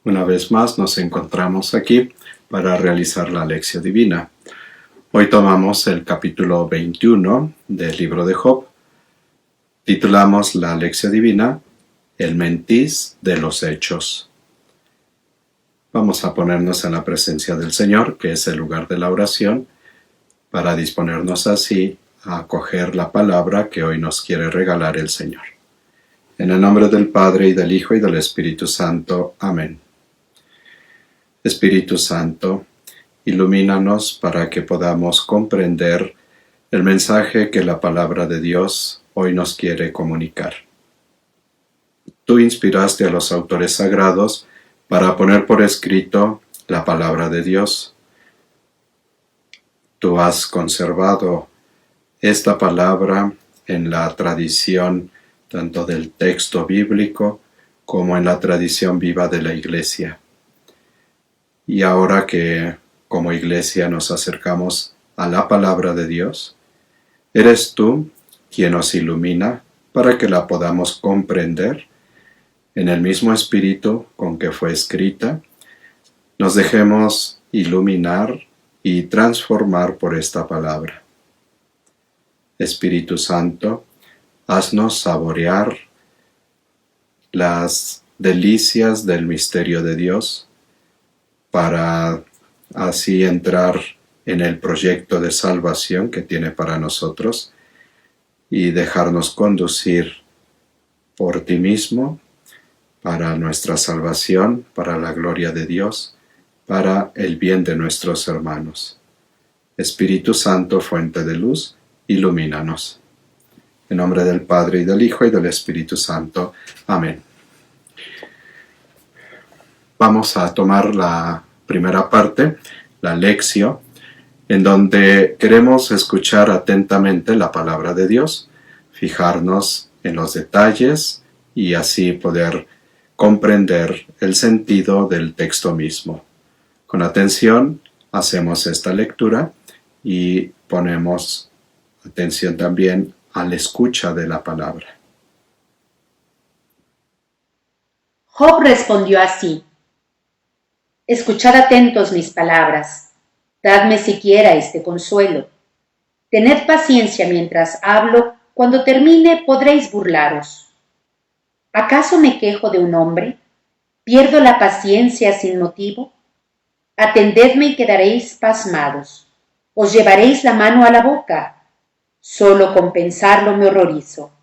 Una vez más nos encontramos aquí para realizar la lección divina. Hoy tomamos el capítulo 21 del libro de Job. Titulamos la lección divina El mentis de los hechos. Vamos a ponernos en la presencia del Señor, que es el lugar de la oración, para disponernos así a acoger la palabra que hoy nos quiere regalar el Señor. En el nombre del Padre, y del Hijo, y del Espíritu Santo. Amén. Espíritu Santo, ilumínanos para que podamos comprender el mensaje que la palabra de Dios hoy nos quiere comunicar. Tú inspiraste a los autores sagrados para poner por escrito la palabra de Dios. Tú has conservado esta palabra en la tradición tanto del texto bíblico como en la tradición viva de la Iglesia. Y ahora que como Iglesia nos acercamos a la palabra de Dios, eres tú quien nos ilumina para que la podamos comprender en el mismo espíritu con que fue escrita, nos dejemos iluminar y transformar por esta palabra. Espíritu Santo, haznos saborear las delicias del misterio de Dios, para así entrar en el proyecto de salvación que tiene para nosotros y dejarnos conducir por ti mismo para nuestra salvación, para la gloria de Dios, para el bien de nuestros hermanos. Espíritu Santo, fuente de luz, ilumínanos. En nombre del Padre, y del Hijo, y del Espíritu Santo. Amén. Vamos a tomar la primera parte, la lección, en donde queremos escuchar atentamente la palabra de Dios, fijarnos en los detalles y así poder comprender el sentido del texto mismo. Con atención hacemos esta lectura y ponemos atención también a la escucha de la palabra. Job respondió así: Escuchad atentos mis palabras, dadme siquiera este consuelo. Tened paciencia mientras hablo, cuando termine podréis burlaros. ¿Acaso me quejo de un hombre? ¿Pierdo la paciencia sin motivo? Atendedme y quedaréis pasmados. Os llevaréis la mano a la boca. Solo con pensarlo me horrorizo.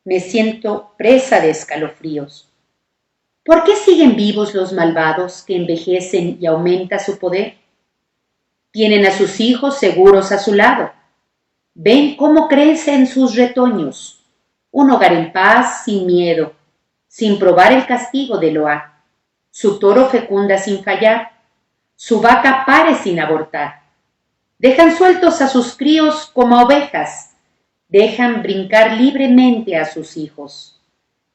Me siento presa de escalofríos. ¿Por qué siguen vivos los malvados que envejecen y aumenta su poder? Tienen a sus hijos seguros a su lado. Ven cómo crecen sus retoños. Un hogar en paz, sin miedo, sin probar el castigo de Eloá. Su toro fecunda sin fallar. Su vaca pare sin abortar. Dejan sueltos a sus críos como ovejas. Dejan brincar libremente a sus hijos.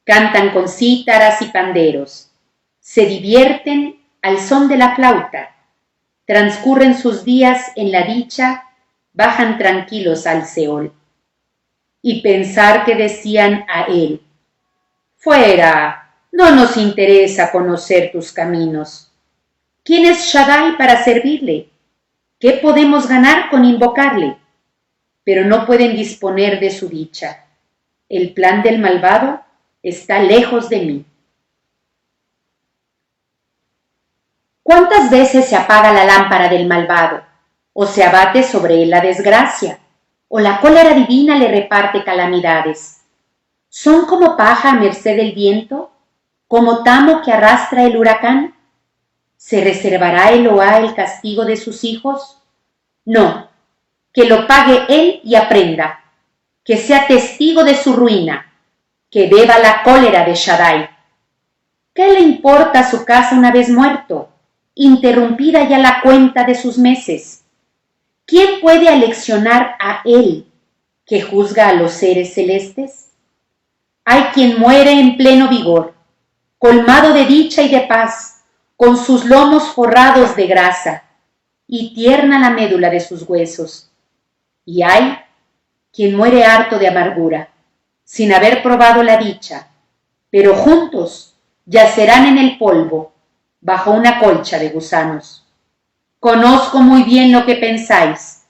Cantan con cítaras y panderos, se divierten al son de la flauta, transcurren sus días en la dicha, bajan tranquilos al Seol. Y pensar que decían a él: fuera, no nos interesa conocer tus caminos. ¿Quién es Shaddai para servirle? ¿Qué podemos ganar con invocarle? Pero no pueden disponer de su dicha. El plan del malvado está lejos de mí. ¿Cuántas veces se apaga la lámpara del malvado, o se abate sobre él la desgracia, o la cólera divina le reparte calamidades? ¿Son como paja a merced del viento, como tamo que arrastra el huracán? ¿Se reservará Eloá el castigo de sus hijos? No, que lo pague él y aprenda, que sea testigo de su ruina, que beba la cólera de Shaddai. ¿Qué le importa su casa una vez muerto, interrumpida ya la cuenta de sus meses? ¿Quién puede aleccionar a él, que juzga a los seres celestes? Hay quien muere en pleno vigor, colmado de dicha y de paz, con sus lomos forrados de grasa, y tierna la médula de sus huesos. Y hay quien muere harto de amargura, sin haber probado la dicha, pero juntos yacerán en el polvo, bajo una colcha de gusanos. Conozco muy bien lo que pensáis,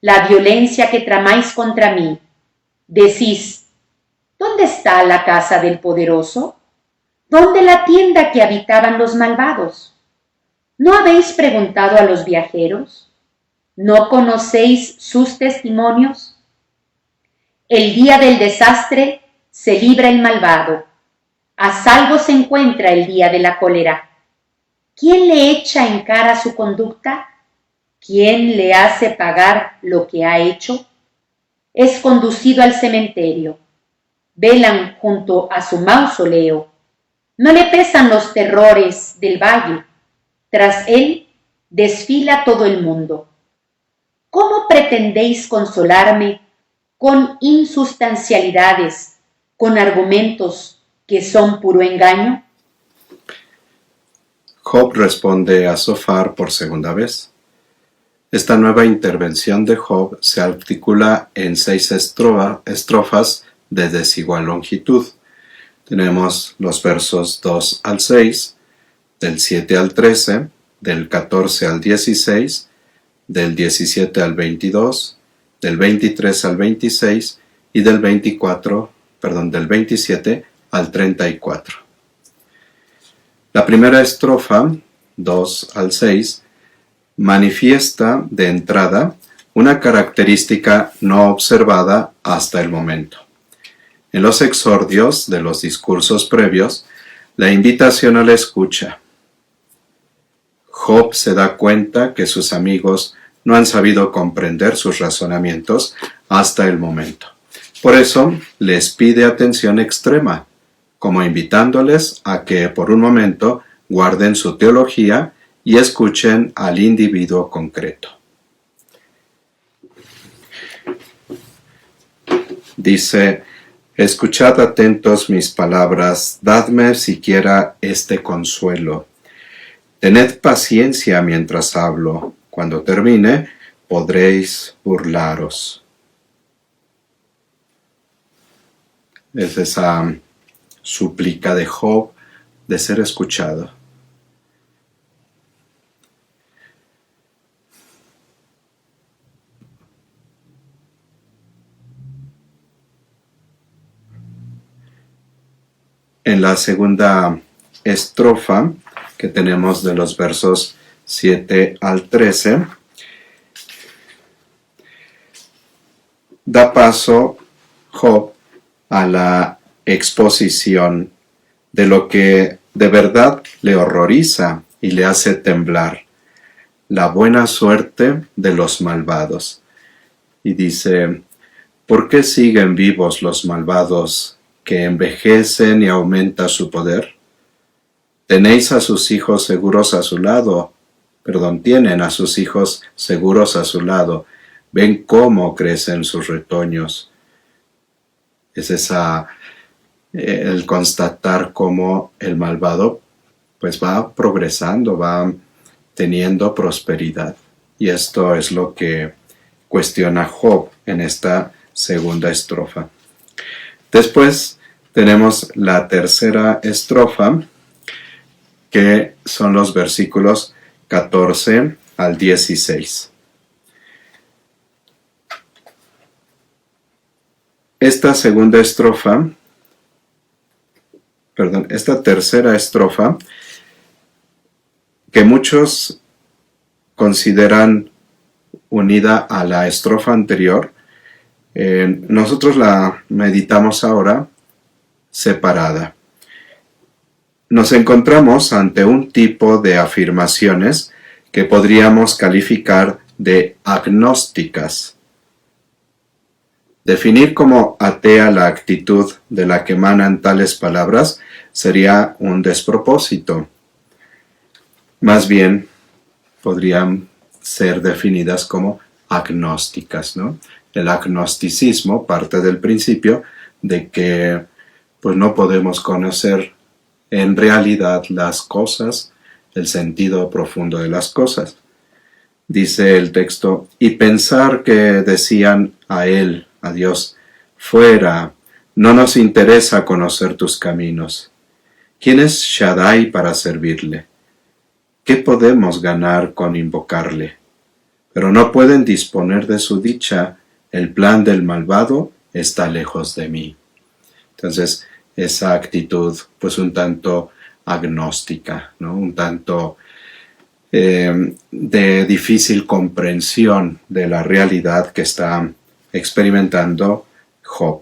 la violencia que tramáis contra mí. Decís, ¿dónde está la casa del poderoso? ¿Dónde la tienda que habitaban los malvados? ¿No habéis preguntado a los viajeros? ¿No conocéis sus testimonios? El día del desastre se libra el malvado, a salvo se encuentra el día de la cólera. ¿Quién le echa en cara su conducta? ¿Quién le hace pagar lo que ha hecho? Es conducido al cementerio. Velan junto a su mausoleo. No le pesan los terrores del valle. Tras él desfila todo el mundo. ¿Cómo pretendéis consolarme con insustancialidades, con argumentos que son puro engaño? Job responde a Zofar por segunda vez. Esta nueva intervención de Job se articula en 6 estrofas de desigual longitud. Tenemos los versos 2 al 6, del 7 al 13, del 14 al 16, del 17 al 22, del 23 al 26 y del 27 al 34. La primera estrofa, 2 al 6, manifiesta de entrada una característica no observada hasta el momento. En los exordios de los discursos previos, la invitación a la escucha. Job se da cuenta que sus amigos no han sabido comprender sus razonamientos hasta el momento. Por eso les pide atención extrema, como invitándoles a que por un momento guarden su teología y escuchen al individuo concreto. Dice, escuchad atentos mis palabras, dadme siquiera este consuelo. Tened paciencia mientras hablo, cuando termine podréis burlaros. Es esa súplica de Job de ser escuchado. En la segunda estrofa que tenemos de los versos 7 al 13, da paso Job a la exposición de lo que de verdad le horroriza y le hace temblar, la buena suerte de los malvados. Y dice, ¿por qué siguen vivos los malvados que envejecen y aumenta su poder? Tenéis a sus hijos seguros a su lado, tienen a sus hijos seguros a su lado, ven cómo crecen sus retoños. Es el constatar cómo el malvado pues va progresando, va teniendo prosperidad. Y esto es lo que cuestiona Job en esta segunda estrofa. Después tenemos la tercera estrofa, que son los versículos 14 al 16. Esta tercera estrofa, que muchos consideran unida a la estrofa anterior, nosotros la meditamos ahora separada. Nos encontramos ante un tipo de afirmaciones que podríamos calificar de agnósticas. Definir como atea la actitud de la que emanan tales palabras sería un despropósito. Más bien, podrían ser definidas como agnósticas, ¿no? El agnosticismo parte del principio de que pues no podemos conocer en realidad las cosas, el sentido profundo de las cosas. Dice el texto, y pensar que decían a él, a Dios, fuera, no nos interesa conocer tus caminos. ¿Quién es Shaddai para servirle? ¿qué podemos ganar con invocarle? Pero no pueden disponer de su dicha. El plan del malvado está lejos de mí. Entonces, esa actitud, pues un tanto agnóstica, ¿no? Un tanto de difícil comprensión de la realidad que está experimentando Job.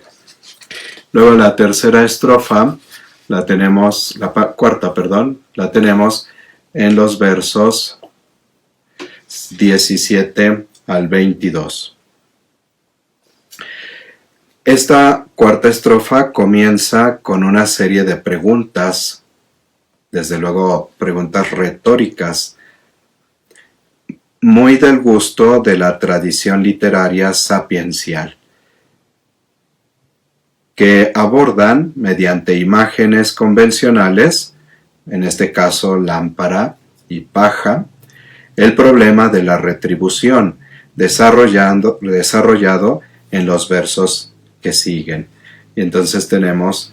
Luego la tercera estrofa, la cuarta, la tenemos en los versos 17 al 22. Esta cuarta estrofa comienza con una serie de preguntas, desde luego preguntas retóricas, muy del gusto de la tradición literaria sapiencial, que abordan mediante imágenes convencionales, en este caso lámpara y paja, el problema de la retribución, desarrollado en los versos que siguen. Y entonces tenemos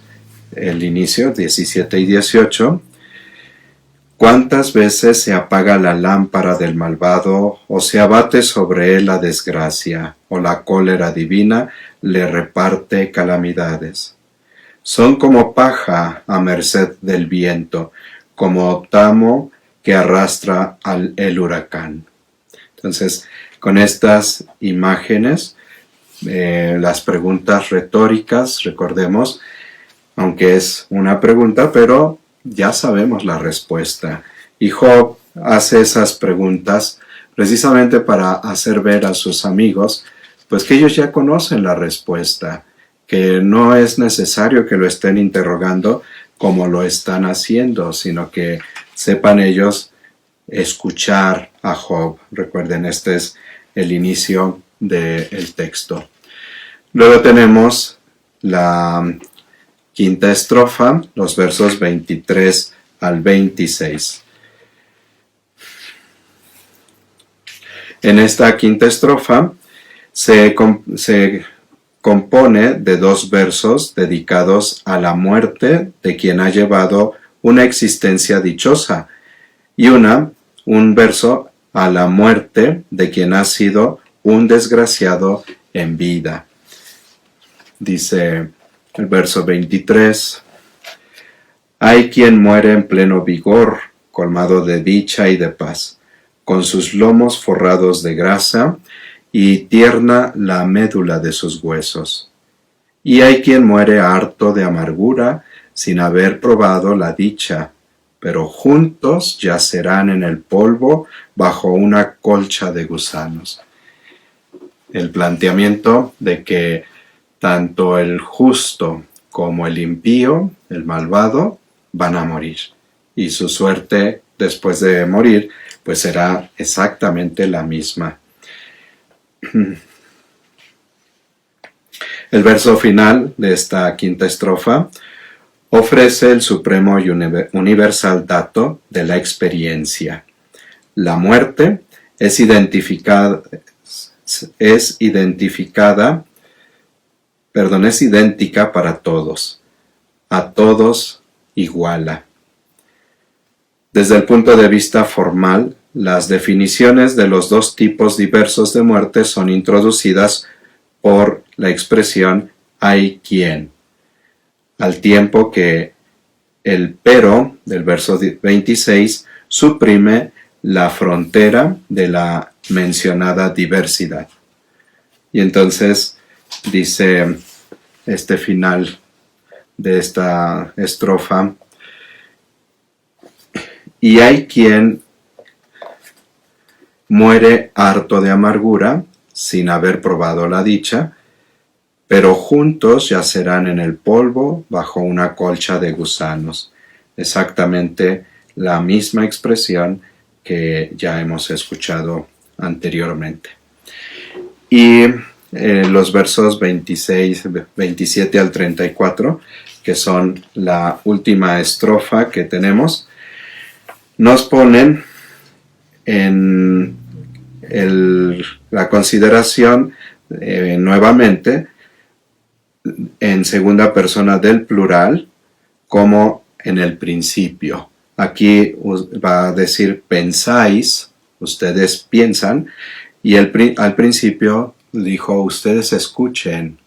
el inicio, 17 y 18. ¿Cuántas veces se apaga la lámpara del malvado, o se abate sobre él la desgracia, o la cólera divina le reparte calamidades? Son como paja a merced del viento, como tamo que arrastra el huracán. Entonces, con estas imágenes, las preguntas retóricas, recordemos, aunque es una pregunta, pero ya sabemos la respuesta. Y Job hace esas preguntas precisamente para hacer ver a sus amigos, pues que ellos ya conocen la respuesta, que no es necesario que lo estén interrogando como lo están haciendo, sino que sepan ellos escuchar a Job. Recuerden, este es el inicio del texto. Luego tenemos la quinta estrofa, los versos 23 al 26. En esta quinta estrofa se compone de dos versos dedicados a la muerte de quien ha llevado una existencia dichosa y un verso a la muerte de quien ha sido un desgraciado en vida. Dice el verso 23, hay quien muere en pleno vigor, colmado de dicha y de paz, con sus lomos forrados de grasa y tierna la médula de sus huesos. Y hay quien muere harto de amargura, sin haber probado la dicha, pero juntos yacerán en el polvo bajo una colcha de gusanos. El planteamiento de que tanto el justo como el impío, el malvado, van a morir. Y su suerte después de morir, pues será exactamente la misma. El verso final de esta quinta estrofa ofrece el supremo y universal dato de la experiencia. La muerte es idéntica para todos. A todos iguala. Desde el punto de vista formal, las definiciones de los dos tipos diversos de muerte son introducidas por la expresión hay quien, al tiempo que el pero del verso 26 suprime la frontera de la mencionada diversidad. Y entonces dice este final de esta estrofa, y hay quien muere harto de amargura, sin haber probado la dicha, pero juntos yacerán en el polvo bajo una colcha de gusanos. Exactamente la misma expresión que ya hemos escuchado anteriormente. Y los versos 27 al 34, que son la última estrofa que tenemos, nos ponen en la consideración nuevamente en segunda persona del plural como en el principio, Aquí va a decir pensáis, ustedes piensan, y al principio dijo ustedes escuchen.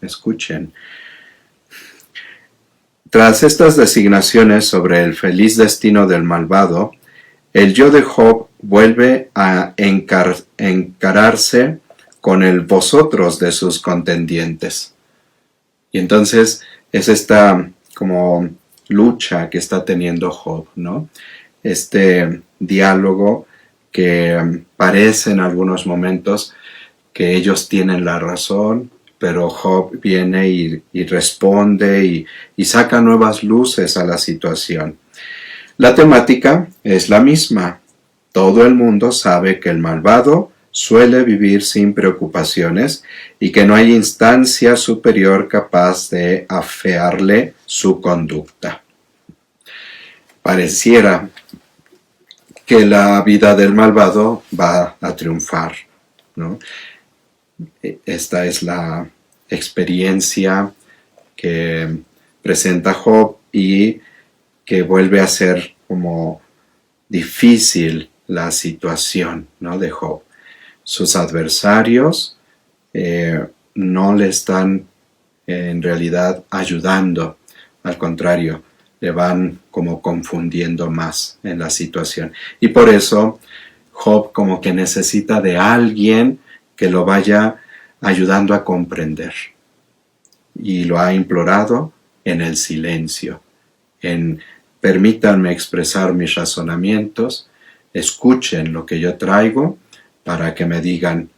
Tras estas designaciones sobre el feliz destino del malvado, el yo de Job vuelve a encararse con el vosotros de sus contendientes. Y entonces es esta como lucha que está teniendo Job, ¿no? Este diálogo que parece en algunos momentos que ellos tienen la razón, pero Job viene y responde y saca nuevas luces a la situación. La temática es la misma. Todo el mundo sabe que el malvado suele vivir sin preocupaciones y que no hay instancia superior capaz de afearle su conducta. Pareciera que la vida del malvado va a triunfar, ¿no? Esta es la experiencia que presenta Job y que vuelve a ser como difícil la situación, ¿no?, de Job. Sus adversarios no le están en realidad ayudando, al contrario, le van como confundiendo más en la situación. Y por eso Job como que necesita de alguien que lo vaya ayudando a comprender. Y lo ha implorado en el silencio, en permítanme expresar mis razonamientos, escuchen lo que yo traigo para que me digan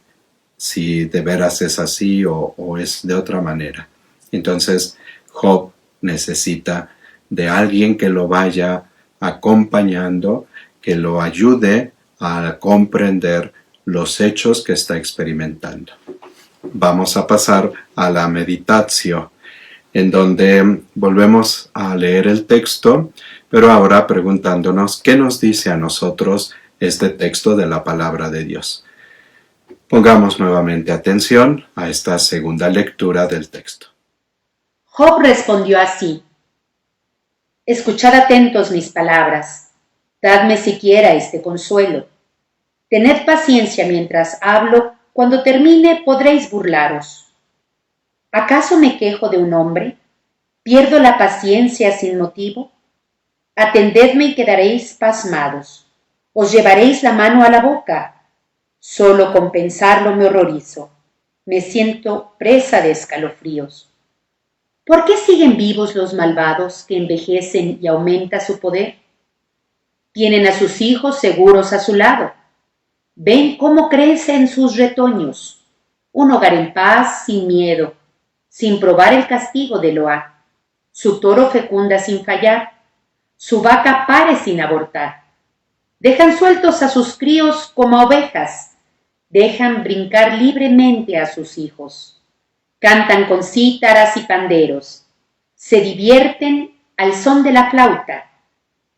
si de veras es así o es de otra manera. Entonces Job necesita de alguien que lo vaya acompañando, que lo ayude a comprender los hechos que está experimentando. Vamos a pasar a la meditatio, en donde volvemos a leer el texto, pero ahora preguntándonos qué nos dice a nosotros este texto de la palabra de Dios. Pongamos nuevamente atención a esta segunda lectura del texto. Job respondió así: escuchad atentos mis palabras, dadme siquiera este consuelo. Tened paciencia mientras hablo, cuando termine podréis burlaros. ¿Acaso me quejo de un hombre? ¿Pierdo la paciencia sin motivo? Atendedme y quedaréis pasmados. Os llevaréis la mano a la boca. Solo con pensarlo me horrorizo. Me siento presa de escalofríos. ¿Por qué siguen vivos los malvados que envejecen y aumenta su poder? Tienen a sus hijos seguros a su lado. Ven cómo crecen sus retoños. Un hogar en paz, sin miedo, sin probar el castigo de Eloá. Su toro fecunda sin fallar. Su vaca pare sin abortar. Dejan sueltos a sus críos como ovejas. Dejan brincar libremente a sus hijos. Cantan con cítaras y panderos. Se divierten al son de la flauta.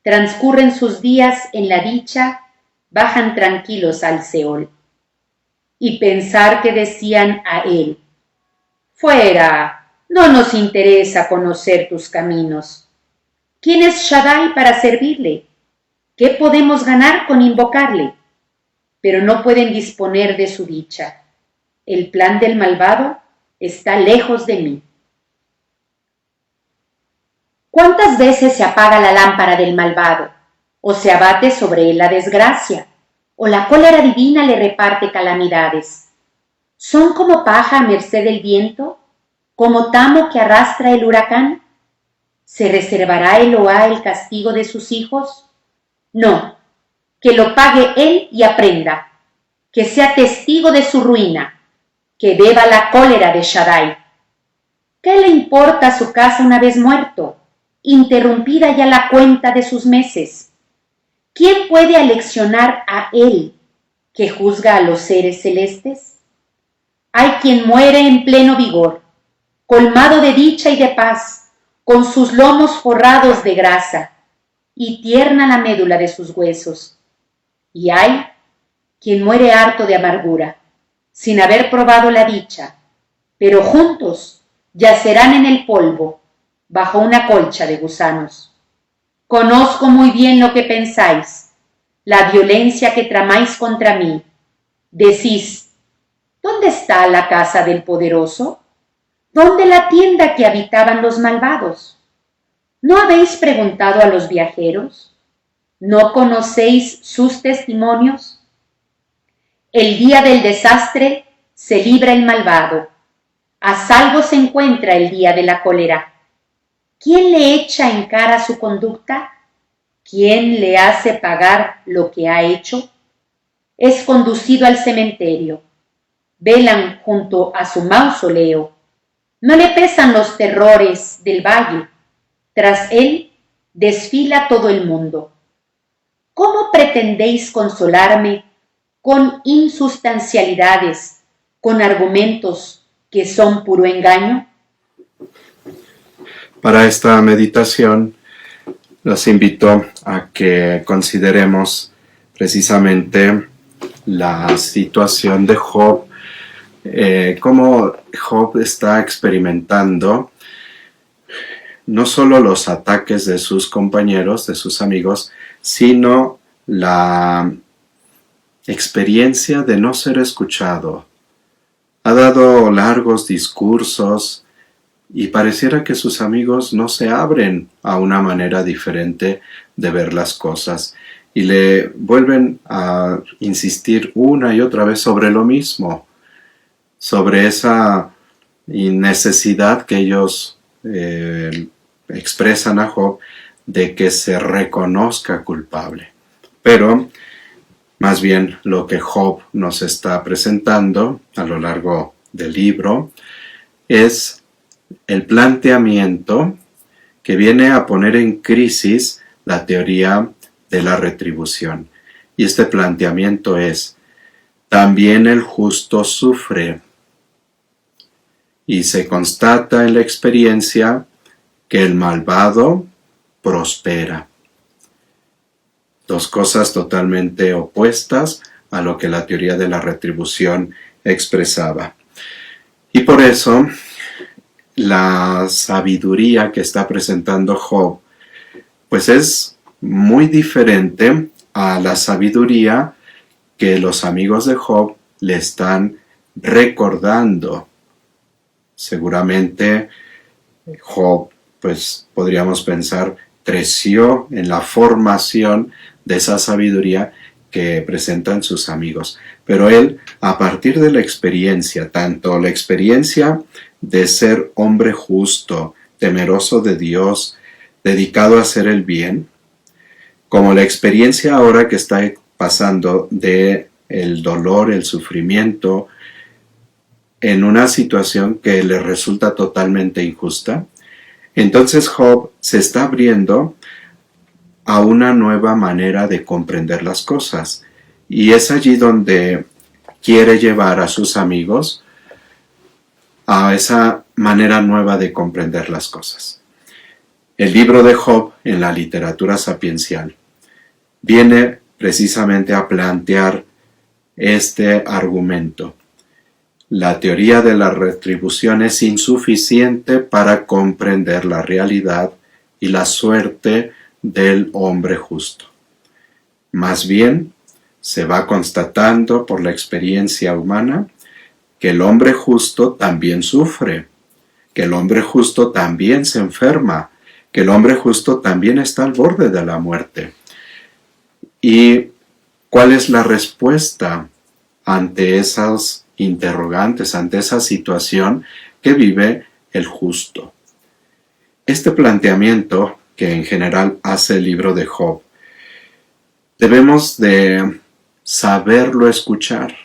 Transcurren sus días en la dicha, bajan tranquilos al Seol. Y pensar que decían a él: fuera, no nos interesa conocer tus caminos. ¿Quién es Shaddai para servirle? ¿Qué podemos ganar con invocarle? Pero no pueden disponer de su dicha. El plan del malvado está lejos de mí. ¿Cuántas veces se apaga la lámpara del malvado? ¿O se abate sobre él la desgracia? ¿O la cólera divina le reparte calamidades? ¿Son como paja a merced del viento? ¿Como tamo que arrastra el huracán? ¿Se reservará Eloá el castigo de sus hijos? No, que lo pague él y aprenda, que sea testigo de su ruina, que beba la cólera de Shaddai. ¿Qué le importa su casa una vez muerto, interrumpida ya la cuenta de sus meses? ¿Quién puede aleccionar a él, que juzga a los seres celestes? Hay quien muere en pleno vigor, colmado de dicha y de paz, con sus lomos forrados de grasa, y tierna la médula de sus huesos. Y hay quien muere harto de amargura, sin haber probado la dicha, pero juntos yacerán en el polvo, bajo una colcha de gusanos. Conozco muy bien lo que pensáis, la violencia que tramáis contra mí. Decís, ¿dónde está la casa del poderoso? ¿Dónde la tienda que habitaban los malvados? ¿No habéis preguntado a los viajeros? ¿No conocéis sus testimonios? El día del desastre se libra el malvado, a salvo se encuentra el día de la cólera. ¿Quién le echa en cara su conducta? ¿Quién le hace pagar lo que ha hecho? Es conducido al cementerio. Velan junto a su mausoleo. No le pesan los terrores del valle. Tras él desfila todo el mundo. ¿Cómo pretendéis consolarme con insustancialidades, con argumentos que son puro engaño? Para esta meditación, los invito a que consideremos precisamente la situación de Job, cómo Job está experimentando no solo los ataques de sus compañeros, de sus amigos, sino la experiencia de no ser escuchado. Ha dado largos discursos y pareciera que sus amigos no se abren a una manera diferente de ver las cosas y le vuelven a insistir una y otra vez sobre lo mismo, sobre esa necesidad que ellos expresan a Job de que se reconozca culpable. Pero más bien lo que Job nos está presentando a lo largo del libro es el planteamiento que viene a poner en crisis la teoría de la retribución. Y este planteamiento es: también el justo sufre. Y se constata en la experiencia que el malvado prospera. Dos cosas totalmente opuestas a lo que la teoría de la retribución expresaba. Y por eso la sabiduría que está presentando Job, pues es muy diferente a la sabiduría que los amigos de Job le están recordando. Seguramente Job, pues podríamos pensar, creció en la formación de esa sabiduría que presentan sus amigos. Pero él, a partir de la experiencia, tanto la experiencia de ser hombre justo, temeroso de Dios, dedicado a hacer el bien, como la experiencia ahora que está pasando de el dolor, el sufrimiento, en una situación que le resulta totalmente injusta, entonces Job se está abriendo a una nueva manera de comprender las cosas. Y es allí donde quiere llevar a sus amigos a esa manera nueva de comprender las cosas. El libro de Job en la literatura sapiencial viene precisamente a plantear este argumento. La teoría de la retribución es insuficiente para comprender la realidad y la suerte del hombre justo. Más bien, se va constatando por la experiencia humana que el hombre justo también sufre, que el hombre justo también se enferma, que el hombre justo también está al borde de la muerte. ¿Y cuál es la respuesta ante esas interrogantes, ante esa situación que vive el justo? Este planteamiento que en general hace el libro de Job, debemos de saberlo escuchar.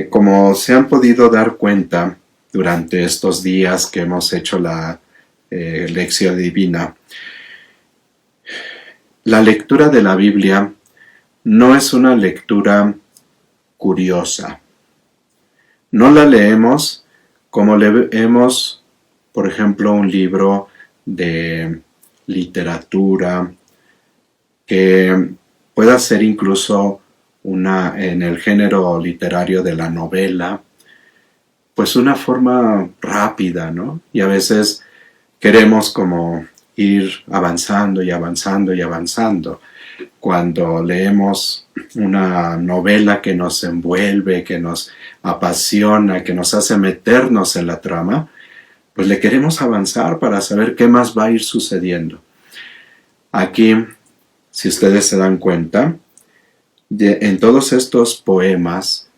Como se han podido dar cuenta durante estos días que hemos hecho la lección divina, la lectura de la Biblia no es una lectura curiosa. No la leemos como leemos, por ejemplo, un libro de literatura que pueda ser incluso en el género literario de la novela, pues una forma rápida, ¿no? Y a veces queremos como ir avanzando y avanzando y avanzando. Cuando leemos una novela que nos envuelve, que nos apasiona, que nos hace meternos en la trama, pues le queremos avanzar para saber qué más va a ir sucediendo. Aquí, si ustedes se dan cuenta, en todos estos poemas,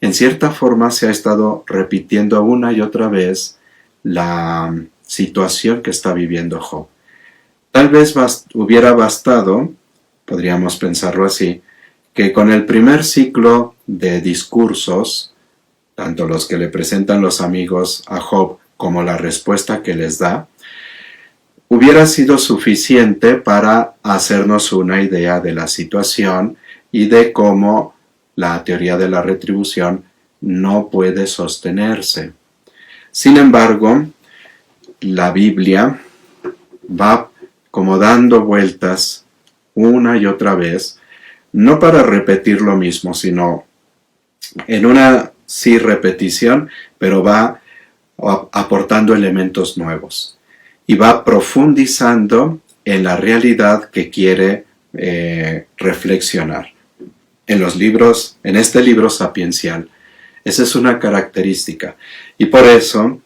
en cierta forma se ha estado repitiendo una y otra vez la situación que está viviendo Job. Tal vez hubiera bastado, podríamos pensarlo así, que con el primer ciclo de discursos, tanto los que le presentan los amigos a Job como la respuesta que les da, hubiera sido suficiente para hacernos una idea de la situación y de cómo la teoría de la retribución no puede sostenerse. Sin embargo, la Biblia va como dando vueltas una y otra vez, no para repetir lo mismo, sino en una sí repetición, pero va aportando elementos nuevos y va profundizando en la realidad que quiere reflexionar. En este libro sapiencial, esa es una característica. Y por eso,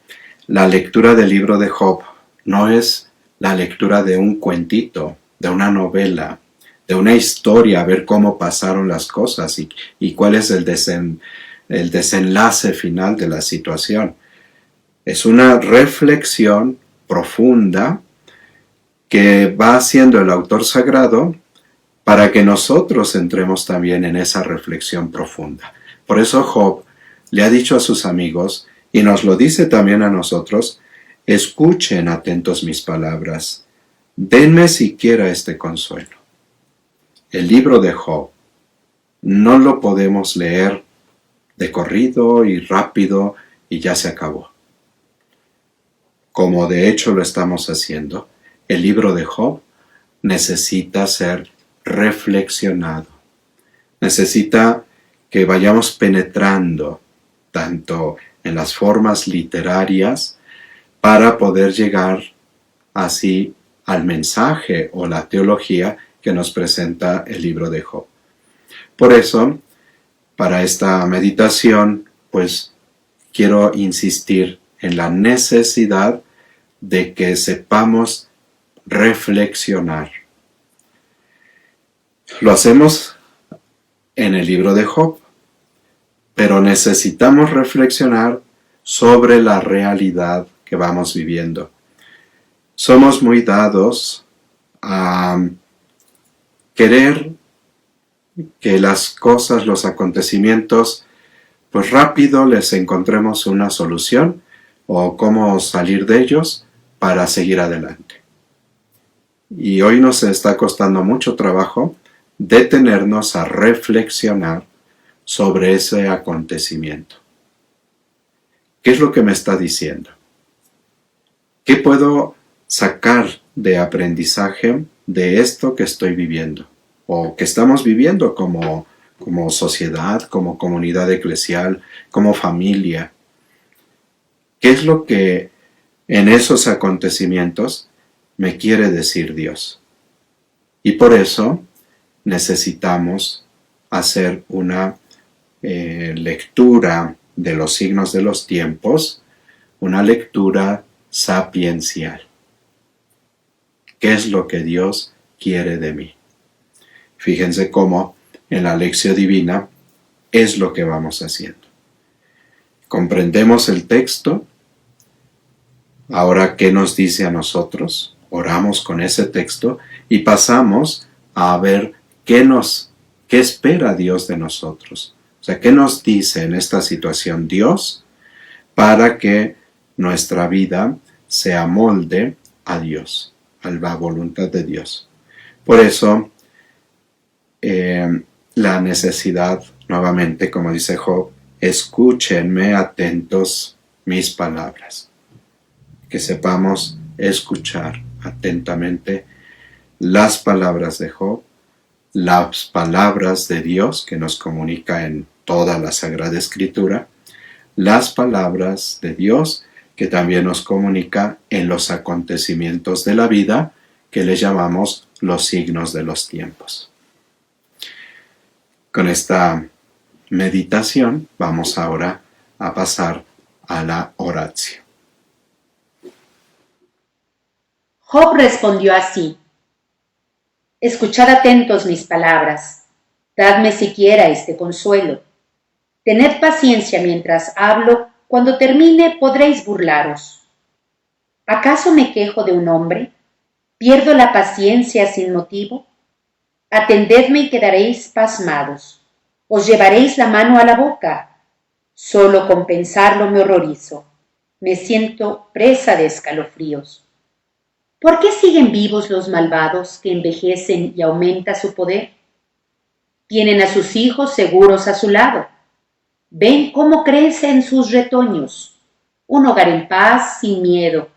la lectura del libro de Job no es la lectura de un cuentito, de una novela, de una historia, a ver cómo pasaron las cosas y cuál es el desenlace final de la situación. Es una reflexión profunda que va haciendo el autor sagrado para que nosotros entremos también en esa reflexión profunda. Por eso Job le ha dicho a sus amigos, y nos lo dice también a nosotros, escuchen atentos mis palabras, denme siquiera este consuelo. El libro de Job no lo podemos leer de corrido y rápido y ya se acabó. Como de hecho lo estamos haciendo, el libro de Job necesita ser reflexionado. Necesita que vayamos penetrando tanto en las formas literarias para poder llegar así al mensaje o la teología que nos presenta el libro de Job. Por eso, para esta meditación, pues quiero insistir en la necesidad de que sepamos reflexionar. Lo hacemos en el libro de Job, pero necesitamos reflexionar sobre la realidad que vamos viviendo. Somos muy dados a querer que las cosas, los acontecimientos, pues rápido les encontremos una solución o cómo salir de ellos para seguir adelante. Y hoy nos está costando mucho trabajo detenernos a reflexionar sobre ese acontecimiento. ¿Qué es lo que me está diciendo? ¿Qué puedo sacar de aprendizaje de esto que estoy viviendo? O que estamos viviendo como sociedad, como comunidad eclesial, como familia. ¿Qué es lo que en esos acontecimientos me quiere decir Dios? Y por eso necesitamos hacer una lectura de los signos de los tiempos, una lectura sapiencial. ¿Qué es lo que Dios quiere de mí? Fíjense cómo en la lección divina es lo que vamos haciendo. Comprendemos el texto. Ahora, ¿qué nos dice a nosotros? Oramos con ese texto y pasamos a ver qué espera Dios de nosotros. O sea, ¿qué nos dice en esta situación Dios para que nuestra vida se amolde a Dios, a la voluntad de Dios? Por eso, la necesidad, nuevamente, como dice Job, escúchenme atentos mis palabras. Que sepamos escuchar atentamente las palabras de Job, las palabras de Dios que nos comunica en toda la Sagrada Escritura, las palabras de Dios que también nos comunica en los acontecimientos de la vida que le llamamos los signos de los tiempos. Con esta meditación vamos ahora a pasar a la oración. Job respondió así: escuchad atentos mis palabras, dadme siquiera este consuelo. Tened paciencia mientras hablo, cuando termine podréis burlaros. ¿Acaso me quejo de un hombre? ¿Pierdo la paciencia sin motivo? Atendedme y quedaréis pasmados. Os llevaréis la mano a la boca. Solo con pensarlo me horrorizo. Me siento presa de escalofríos. ¿Por qué siguen vivos los malvados que envejecen y aumenta su poder? Tienen a sus hijos seguros a su lado. Ven cómo crecen sus retoños. Un hogar en paz, sin miedo,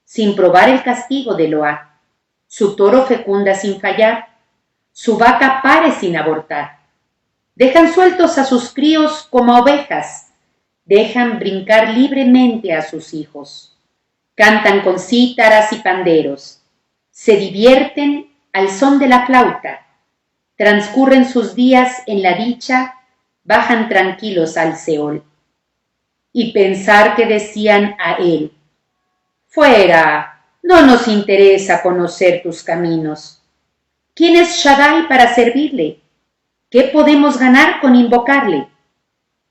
sin probar el castigo de Eloá. Su toro fecunda sin fallar. Su vaca pare sin abortar. Dejan sueltos a sus críos como ovejas. Dejan brincar libremente a sus hijos. Cantan con cítaras y panderos. Se divierten al son de la flauta. Transcurren sus días en la dicha, bajan tranquilos al Seol. Y pensar que decían a él: fuera, no nos interesa conocer tus caminos. ¿Quién es Shaddai para servirle? ¿Qué podemos ganar con invocarle?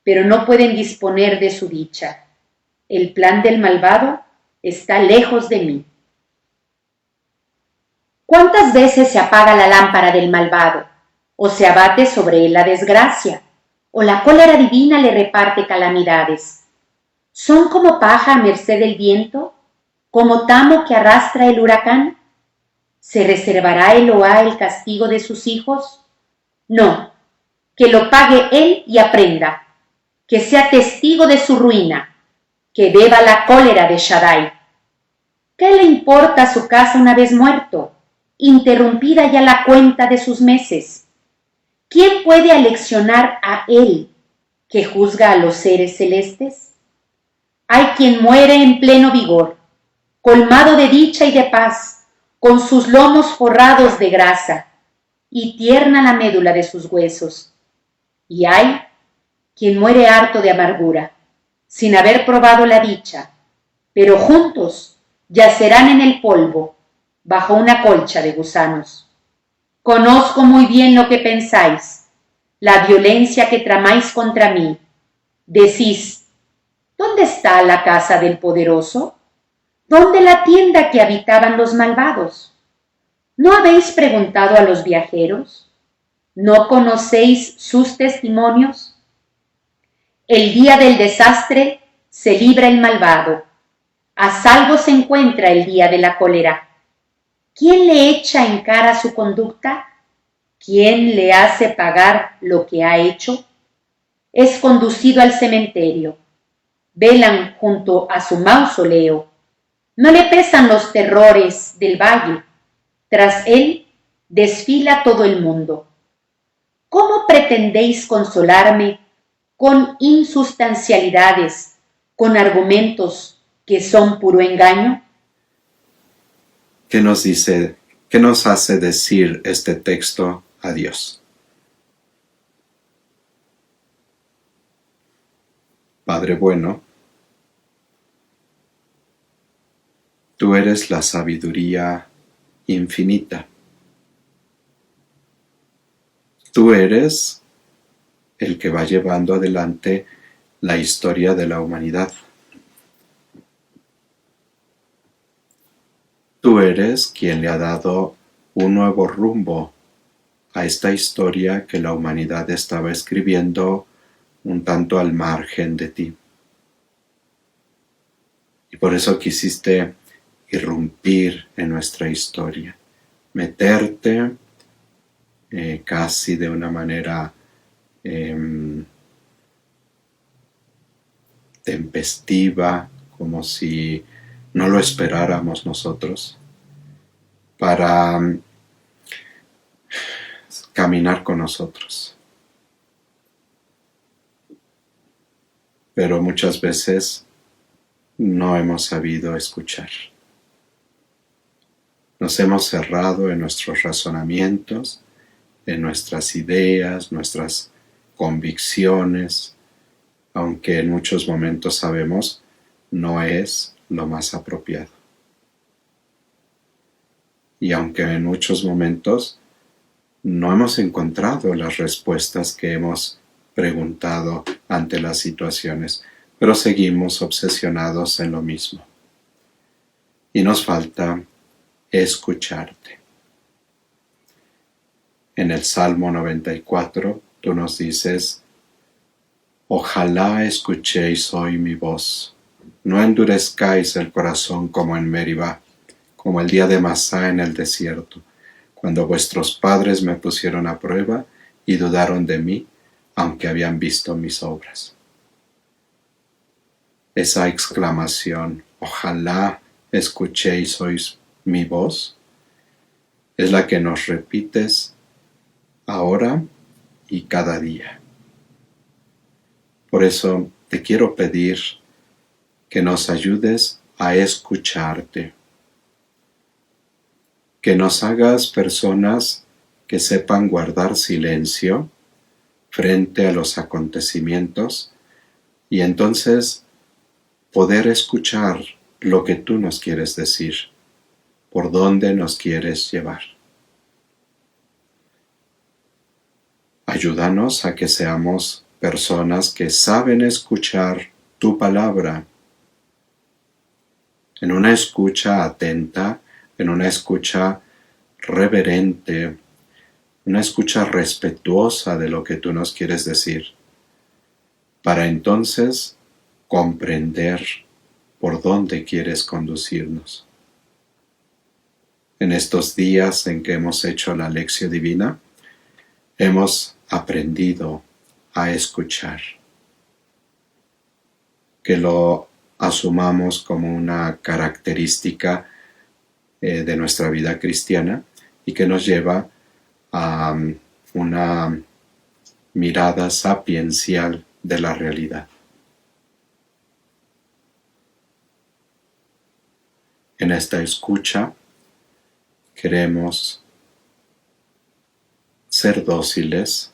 Pero no pueden disponer de su dicha. El plan del malvado está lejos de mí. ¿Cuántas veces se apaga la lámpara del malvado? O se abate sobre él la desgracia, o la cólera divina le reparte calamidades. ¿Son como paja a merced del viento? ¿Como tamo que arrastra el huracán? ¿Se reservará Eloá el castigo de sus hijos? No, que lo pague él y aprenda, que sea testigo de su ruina, que beba la cólera de Shaddai. ¿Qué le importa su casa una vez muerto, interrumpida ya la cuenta de sus meses? ¿Quién puede aleccionar a él, que juzga a los seres celestes? Hay quien muere en pleno vigor, colmado de dicha y de paz, con sus lomos forrados de grasa, y tierna la médula de sus huesos. Y hay quien muere harto de amargura, sin haber probado la dicha, pero juntos yacerán en el polvo, bajo una colcha de gusanos. Conozco muy bien lo que pensáis, la violencia que tramáis contra mí. Decís: ¿dónde está la casa del poderoso? ¿Dónde la tienda que habitaban los malvados? ¿No habéis preguntado a los viajeros? ¿No conocéis sus testimonios? El día del desastre se libra el malvado. A salvo se encuentra el día de la cólera. ¿Quién le echa en cara su conducta? ¿Quién le hace pagar lo que ha hecho? Es conducido al cementerio. Velan junto a su mausoleo. No le pesan los terrores del valle. Tras él desfila todo el mundo. ¿Cómo pretendéis consolarme con insustancialidades, con argumentos que son puro engaño? ¿Qué nos dice, qué nos hace decir este texto a Dios? Padre bueno, tú eres la sabiduría infinita. Tú eres el que va llevando adelante la historia de la humanidad. Tú eres quien le ha dado un nuevo rumbo a esta historia que la humanidad estaba escribiendo un tanto al margen de ti. Y por eso quisiste irrumpir en nuestra historia, meterte casi de una manera tempestiva, como si no lo esperáramos nosotros, para caminar con nosotros. Pero muchas veces no hemos sabido escuchar. Nos hemos cerrado en nuestros razonamientos, en nuestras ideas, nuestras convicciones, aunque en muchos momentos sabemos no es lo más apropiado. Y aunque en muchos momentos no hemos encontrado las respuestas que hemos preguntado ante las situaciones, pero seguimos obsesionados en lo mismo. Y nos falta escucharte. En el Salmo 94, tú nos dices: ojalá escuchéis hoy mi voz, no endurezcáis el corazón como en Meribá, como el día de Masá en el desierto, cuando vuestros padres me pusieron a prueba y dudaron de mí, aunque habían visto mis obras. Esa exclamación, ojalá escuchéis hoy mi voz, es la que nos repites ahora y cada día. Por eso te quiero pedir que nos ayudes a escucharte, que nos hagas personas que sepan guardar silencio frente a los acontecimientos y entonces poder escuchar lo que tú nos quieres decir, por dónde nos quieres llevar. Ayúdanos a que seamos personas que saben escuchar tu palabra, en una escucha atenta, en una escucha reverente, una escucha respetuosa de lo que tú nos quieres decir, para entonces comprender por dónde quieres conducirnos. En estos días en que hemos hecho la lección divina, hemos aprendido a escuchar. Que lo asumamos como una característica de nuestra vida cristiana y que nos lleva a una mirada sapiencial de la realidad. En esta escucha queremos ser dóciles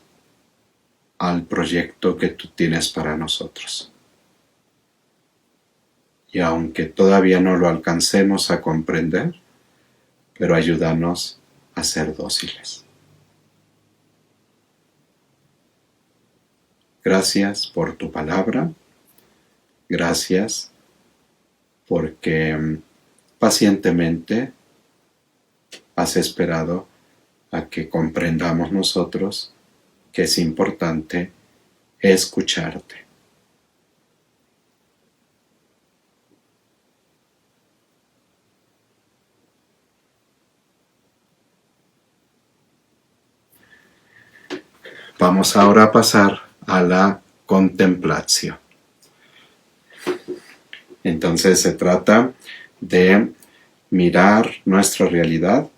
al proyecto que tú tienes para nosotros. Y aunque todavía no lo alcancemos a comprender, pero ayúdanos a ser dóciles. Gracias por tu palabra. Gracias porque pacientemente has esperado a que comprendamos nosotros que es importante escucharte. Vamos ahora a pasar a la contemplación. Entonces se trata de mirar nuestra realidad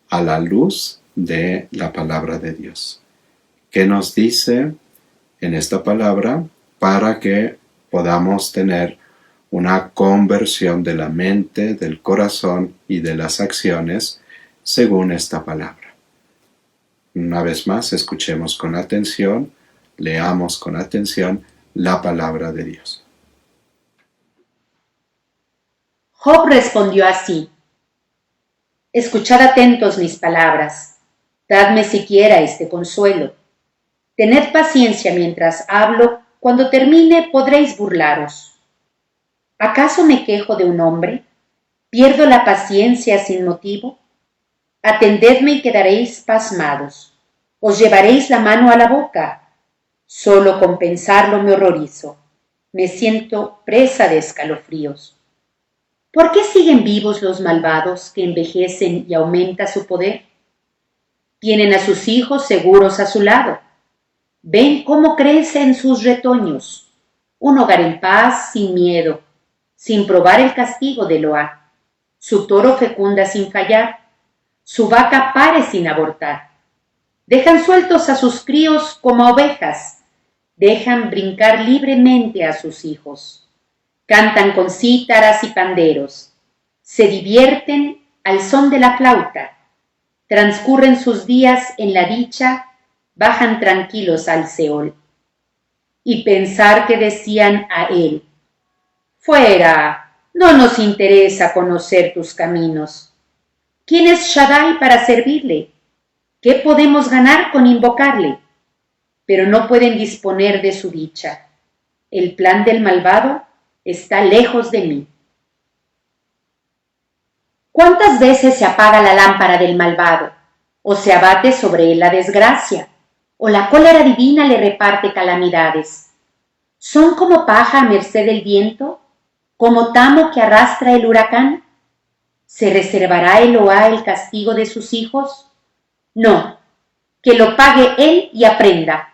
a la luz de la palabra de Dios. ¿Qué nos dice en esta palabra para que podamos tener una conversión de la mente, del corazón y de las acciones según esta palabra? Una vez más, escuchemos con atención, leamos con atención la palabra de Dios. Job respondió así: escuchad atentos mis palabras, dadme siquiera este consuelo. Tened paciencia mientras hablo, cuando termine podréis burlaros. ¿Acaso me quejo de un hombre? ¿Pierdo la paciencia sin motivo? Atendedme y quedaréis pasmados. Os llevaréis la mano a la boca. Solo con pensarlo me horrorizo. Me siento presa de escalofríos. ¿Por qué siguen vivos los malvados que envejecen y aumenta su poder? Tienen a sus hijos seguros a su lado. Ven cómo crecen sus retoños. Un hogar en paz, sin miedo, sin probar el castigo de Eloá. Su toro fecunda sin fallar. Su vaca pare sin abortar. Dejan sueltos a sus críos como ovejas. Dejan brincar libremente a sus hijos. Cantan con cítaras y panderos. Se divierten al son de la flauta, transcurren sus días en la dicha, bajan tranquilos al Seol. Y pensar que decían a él: fuera, no nos interesa conocer tus caminos. ¿Quién es Shaddai para servirle? ¿Qué podemos ganar con invocarle? Pero no pueden disponer de su dicha. El plan del malvado está lejos de mí. ¿Cuántas veces se apaga la lámpara del malvado? ¿O se abate sobre él la desgracia? ¿O la cólera divina le reparte calamidades? ¿Son como paja a merced del viento? ¿Como tamo que arrastra el huracán? ¿Se reservará Eloá el castigo de sus hijos? No, que lo pague él y aprenda,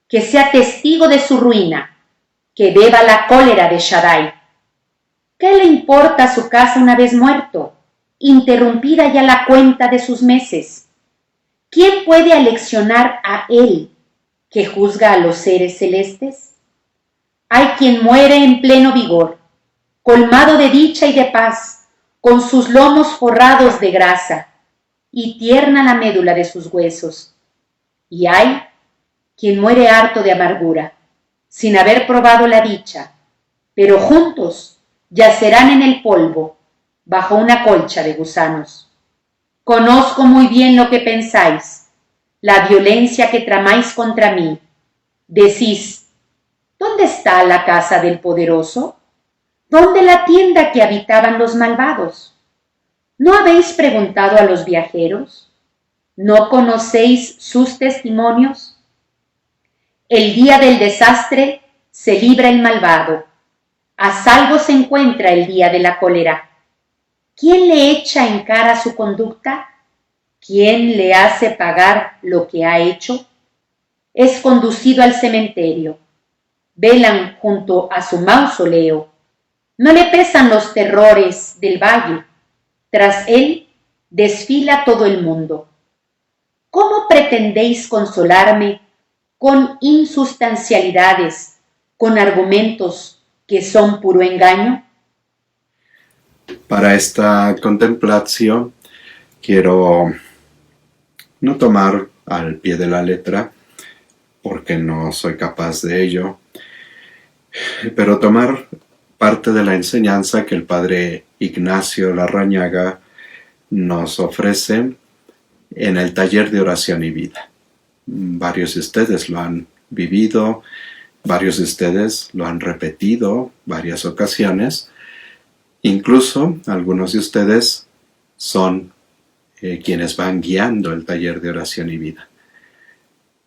que sea testigo de su ruina, que beba la cólera de Shaddai. ¿Qué le importa su casa una vez muerto, interrumpida ya la cuenta de sus meses? ¿Quién puede aleccionar a él, que juzga a los seres celestes? Hay quien muere en pleno vigor, colmado de dicha y de paz, con sus lomos forrados de grasa, y tierna la médula de sus huesos. Y hay quien muere harto de amargura, sin haber probado la dicha, pero juntos yacerán en el polvo, bajo una colcha de gusanos. Conozco muy bien lo que pensáis, la violencia que tramáis contra mí. Decís: ¿dónde está la casa del poderoso? ¿Dónde la tienda que habitaban los malvados? ¿No habéis preguntado a los viajeros? ¿No conocéis sus testimonios? El día del desastre se libra el malvado, a salvo se encuentra el día de la cólera. ¿Quién le echa en cara su conducta? ¿Quién le hace pagar lo que ha hecho? Es conducido al cementerio. Velan junto a su mausoleo. No le pesan los terrores del valle. Tras él desfila todo el mundo. ¿Cómo pretendéis consolarme con insustancialidades, con argumentos que son puro engaño? Para esta contemplación quiero no tomar al pie de la letra, porque no soy capaz de ello, pero tomar parte de la enseñanza que el padre Ignacio Larrañaga nos ofrece en el taller de oración y vida. Varios de ustedes lo han vivido, varios de ustedes lo han repetido varias ocasiones, incluso algunos de ustedes son quienes van guiando el taller de oración y vida.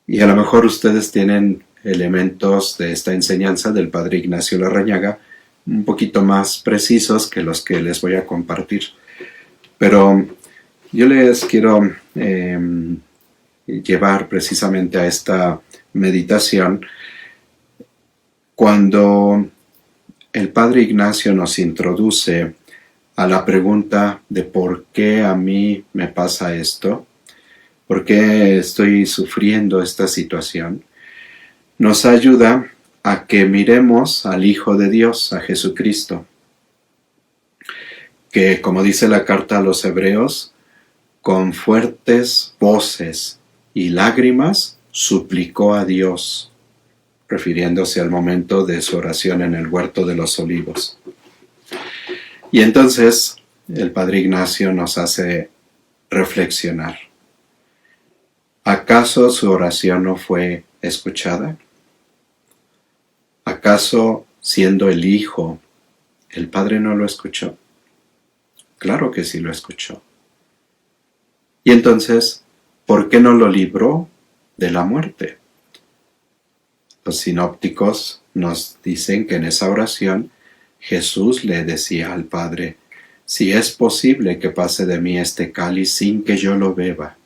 Y a lo mejor ustedes tienen elementos de esta enseñanza del padre Ignacio Larrañaga un poquito más precisos que los que les voy a compartir. Pero yo les quiero llevar precisamente a esta meditación cuando el padre Ignacio nos introduce a la pregunta de por qué a mí me pasa esto, por qué estoy sufriendo esta situación. Nos ayuda a que miremos al Hijo de Dios, a Jesucristo, que, como dice la carta a los Hebreos, con fuertes voces y lágrimas suplicó a Dios, refiriéndose al momento de su oración en el huerto de los olivos. Y entonces el padre Ignacio nos hace reflexionar. ¿Acaso su oración no fue escuchada? ¿Acaso, siendo el Hijo, el Padre no lo escuchó? Claro que sí lo escuchó. Y entonces, ¿por qué no lo libró de la muerte? Los sinópticos nos dicen que en esa oración Jesús le decía al Padre: si es posible que pase de mí este cáliz sin que yo lo beba.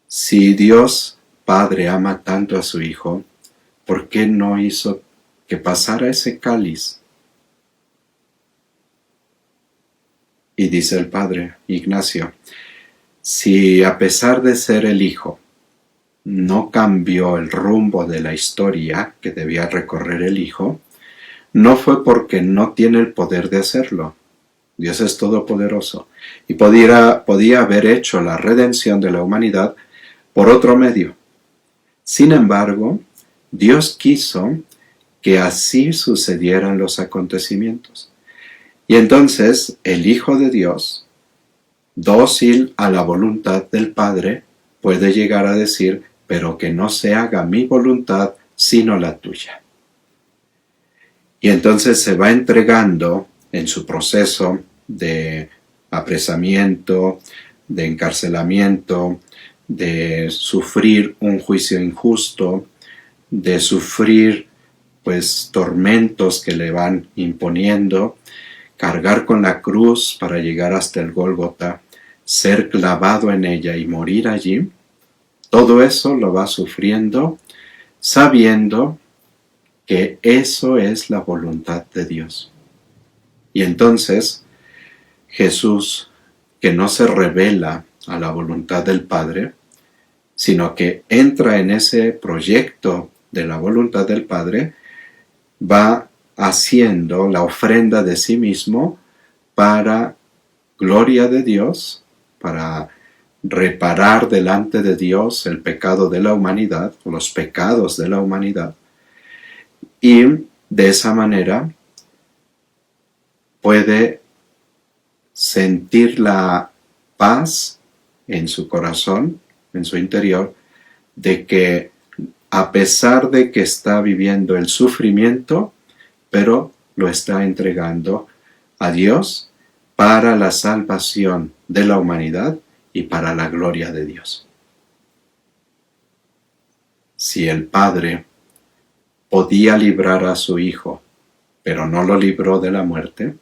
Si Dios Padre ama tanto a su Hijo, ¿por qué no hizo que pasara ese cáliz? Y dice el padre Ignacio, si a pesar de ser el Hijo, no cambió el rumbo de la historia que debía recorrer el Hijo, no fue porque no tiene el poder de hacerlo. Dios es todopoderoso y podía haber hecho la redención de la humanidad por otro medio. Sin embargo, Dios quiso que así sucedieran los acontecimientos. Y entonces el Hijo de Dios, dócil a la voluntad del Padre, puede llegar a decir, pero que no se haga mi voluntad, sino la tuya. Y entonces se va entregando en su proceso de apresamiento, de encarcelamiento, de sufrir un juicio injusto, de sufrir pues tormentos que le van imponiendo, cargar con la cruz para llegar hasta el Gólgota, ser clavado en ella y morir allí. Todo eso lo va sufriendo sabiendo que eso es la voluntad de Dios. Y entonces Jesús, que no se revela a la voluntad del Padre, sino que entra en ese proyecto de la voluntad del Padre, va haciendo la ofrenda de sí mismo para gloria de Dios, para reparar delante de Dios el pecado de la humanidad, o los pecados de la humanidad, y de esa manera puede sentir la paz en su corazón, en su interior, de que a pesar de que está viviendo el sufrimiento, pero lo está entregando a Dios para la salvación de la humanidad y para la gloria de Dios. Si el Padre podía librar a su Hijo, pero no lo libró de la muerte,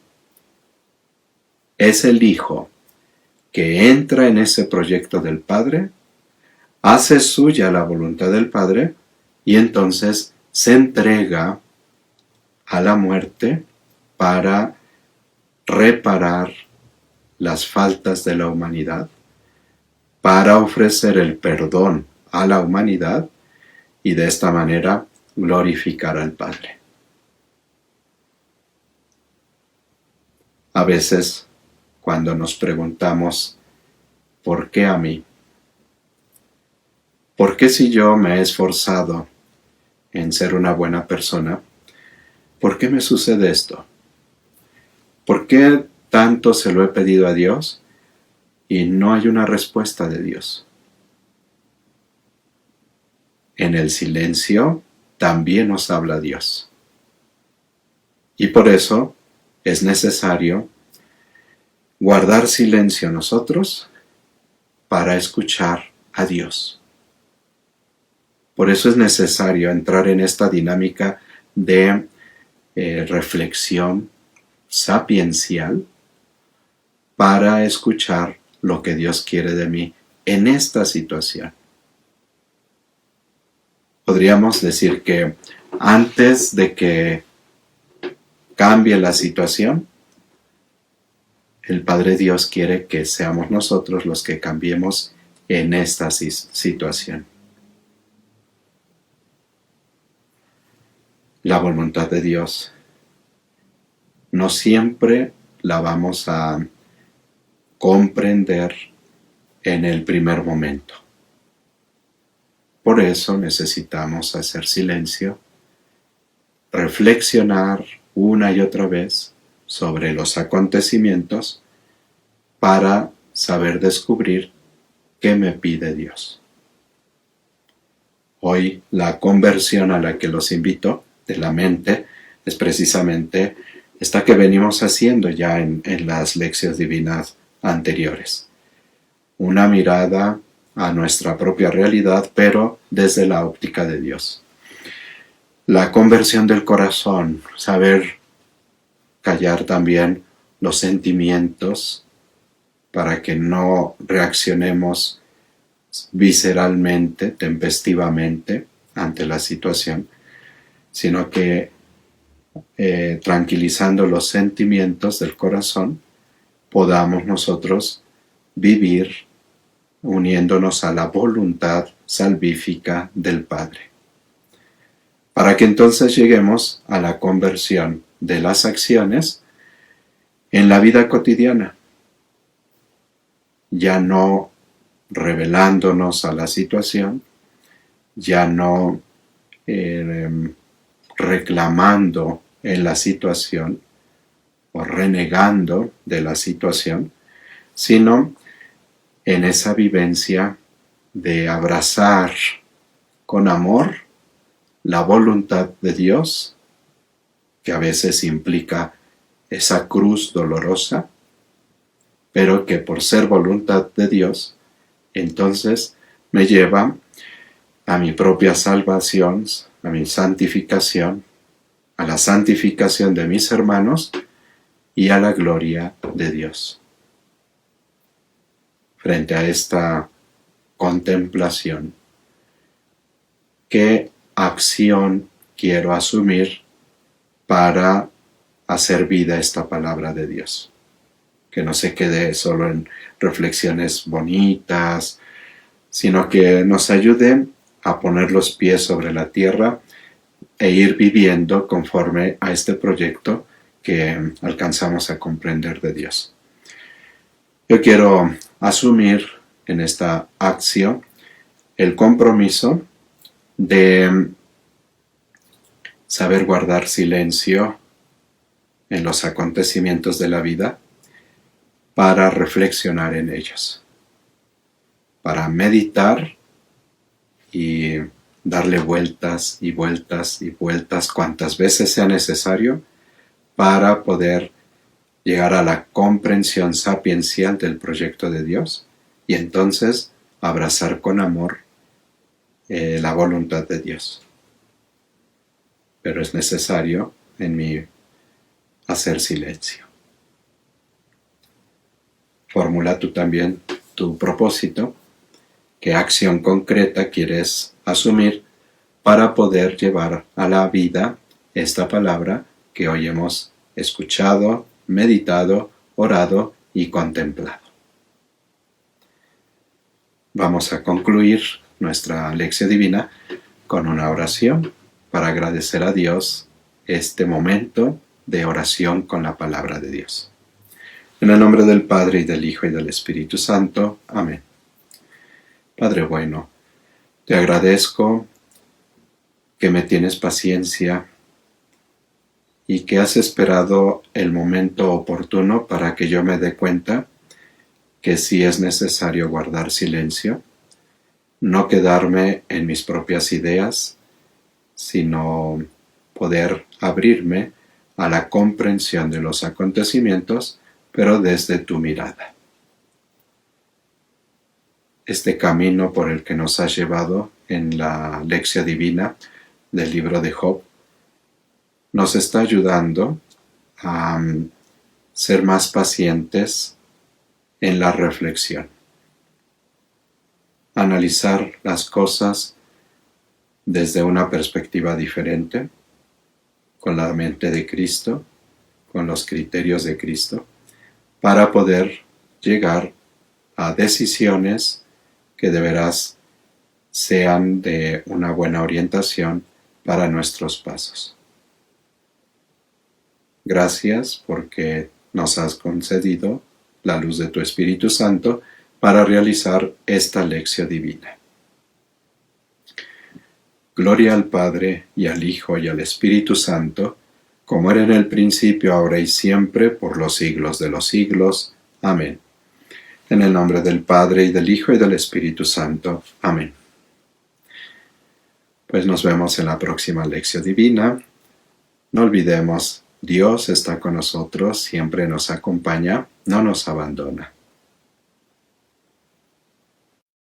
es el Hijo que entra en ese proyecto del Padre, hace suya la voluntad del Padre y entonces se entrega a la muerte para reparar las faltas de la humanidad, para ofrecer el perdón a la humanidad y de esta manera glorificar al Padre. A veces, cuando nos preguntamos, ¿por qué a mí? ¿Por qué si yo me he esforzado en ser una buena persona, por qué me sucede esto? ¿Por qué tanto se lo he pedido a Dios y no hay una respuesta de Dios? En el silencio también nos habla Dios. Y por eso es necesario guardar silencio nosotros para escuchar a Dios. Por eso es necesario entrar en esta dinámica de reflexión sapiencial para escuchar lo que Dios quiere de mí en esta situación. Podríamos decir que antes de que cambie la situación, el Padre Dios quiere que seamos nosotros los que cambiemos en esta situación. La voluntad de Dios no siempre la vamos a comprender en el primer momento. Por eso necesitamos hacer silencio, reflexionar una y otra vez sobre los acontecimientos para saber descubrir qué me pide Dios. Hoy la conversión a la que los invito de la mente es precisamente esta que venimos haciendo ya en las lecciones divinas anteriores. Una mirada a nuestra propia realidad, pero desde la óptica de Dios. La conversión del corazón, saber callar también los sentimientos para que no reaccionemos visceralmente, tempestivamente ante la situación, sino que tranquilizando los sentimientos del corazón, podamos nosotros vivir uniéndonos a la voluntad salvífica del Padre. Para que entonces lleguemos a la conversión de las acciones en la vida cotidiana, ya no revelándonos a la situación, ya no reclamando en la situación o renegando de la situación, sino en esa vivencia de abrazar con amor la voluntad de Dios, que a veces implica esa cruz dolorosa, pero que por ser voluntad de Dios, entonces me lleva a mi propia salvación, a mi santificación, a la santificación de mis hermanos y a la gloria de Dios. Frente a esta contemplación, ¿qué acción quiero asumir para hacer vida esta palabra de Dios? Que no se quede solo en reflexiones bonitas, sino que nos ayude a poner los pies sobre la tierra e ir viviendo conforme a este proyecto que alcanzamos a comprender de Dios. Yo quiero asumir en esta acción el compromiso de saber guardar silencio en los acontecimientos de la vida para reflexionar en ellos, para meditar y darle vueltas y vueltas y vueltas cuantas veces sea necesario para poder llegar a la comprensión sapiencial del proyecto de Dios y entonces abrazar con amor la voluntad de Dios. Pero es necesario en mí hacer silencio. Formula tú también tu propósito, qué acción concreta quieres asumir para poder llevar a la vida esta palabra que hoy hemos escuchado, meditado, orado y contemplado. Vamos a concluir nuestra lección divina con una oración para agradecer a Dios este momento de oración con la palabra de Dios. En el nombre del Padre, y del Hijo, y del Espíritu Santo. Amén. Padre bueno, te agradezco que me tienes paciencia y que has esperado el momento oportuno para que yo me dé cuenta que sí es necesario guardar silencio, no quedarme en mis propias ideas, sino poder abrirme a la comprensión de los acontecimientos, pero desde tu mirada. Este camino por el que nos has llevado en la lección divina del libro de Job nos está ayudando a ser más pacientes en la reflexión, analizar las cosas desde una perspectiva diferente, con la mente de Cristo, con los criterios de Cristo, para poder llegar a decisiones que de veras sean de una buena orientación para nuestros pasos. Gracias porque nos has concedido la luz de tu Espíritu Santo para realizar esta lección divina. Gloria al Padre, y al Hijo, y al Espíritu Santo, como era en el principio, ahora y siempre, por los siglos de los siglos. Amén. En el nombre del Padre, y del Hijo, y del Espíritu Santo. Amén. Pues nos vemos en la próxima lección divina. No olvidemos, Dios está con nosotros, siempre nos acompaña, no nos abandona.